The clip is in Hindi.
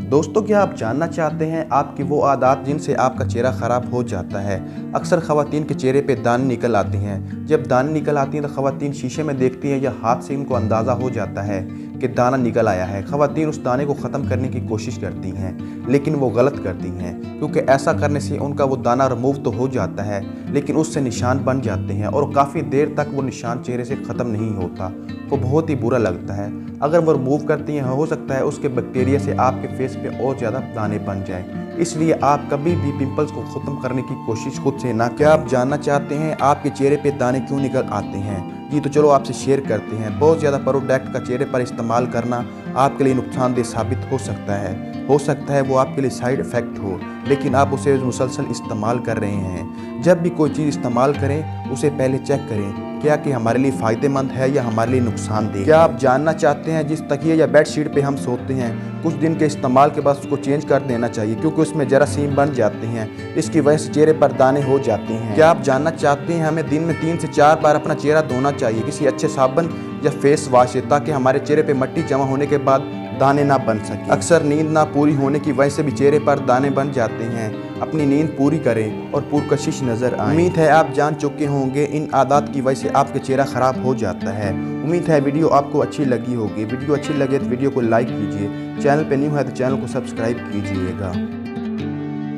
दोस्तों, क्या आप जानना चाहते हैं आपकी वो आदत जिनसे आपका चेहरा ख़राब हो जाता है। अक्सर ख़वातीन के चेहरे पे दाने निकल आते हैं। जब दाने निकल आती हैं तो ख़वातीन शीशे में देखती हैं या हाथ से इनको अंदाज़ा हो जाता है कि दाना निकल आया है। ख़वातीन उस दाने को ख़त्म करने की कोशिश करती हैं, लेकिन वो गलत करती हैं, क्योंकि ऐसा करने से उनका वो दाना रिमूव तो हो जाता है, लेकिन उससे निशान बन जाते हैं और काफ़ी देर तक वो निशान चेहरे से ख़त्म नहीं होता। वो बहुत ही बुरा लगता है। अगर वो रिमूव करती हैं, हो सकता है उसके बैक्टीरिया से आपके फेस पे और ज़्यादा दाने बन जाए। इसलिए आप कभी भी पिंपल्स को ख़त्म करने की कोशिश खुद से ना। क्या आप जानना चाहते हैं आपके चेहरे पे दाने क्यों निकल आते हैं? जी तो चलो आपसे शेयर करते हैं। बहुत ज़्यादा प्रोडक्ट का चेहरे पर इस्तेमाल करना आपके लिए नुकसानदेह साबित हो सकता है। हो सकता है वो आपके लिए साइड इफ़ेक्ट हो, लेकिन आप उसे मुसलसल इस्तेमाल कर रहे हैं। जब भी कोई चीज़ इस्तेमाल करें, उसे पहले चेक करें क्या कि हमारे लिए फ़ायदेमंद है या हमारे लिए नुकसानदेह। क्या आप जानना चाहते हैं जिस तकिए या बेडशीट पे हम सोते हैं, कुछ दिन के इस्तेमाल के बाद उसको चेंज कर देना चाहिए, क्योंकि उसमें जरासीम बन जाते हैं। इसकी वजह से चेहरे पर दाने हो जाते हैं। क्या आप जानना चाहते हैं हमें दिन में 3 से 4 बार अपना चेहरा धोना चाहिए किसी अच्छे साबुन या फेस वॉश से, ताकि हमारे चेहरे पे मिट्टी जमा होने के बाद दाने ना बन सके। अक्सर नींद ना पूरी होने की वजह से भी चेहरे पर दाने बन जाते हैं। अपनी नींद पूरी करें और पुरकशिश नजर आए। उम्मीद है आप जान चुके होंगे इन आदत की वजह से आपका चेहरा खराब हो जाता है। उम्मीद है वीडियो आपको अच्छी लगी होगी। वीडियो अच्छी लगे तो वीडियो को लाइक कीजिए। चैनल पे न्यू है तो चैनल को सब्सक्राइब कीजिएगा।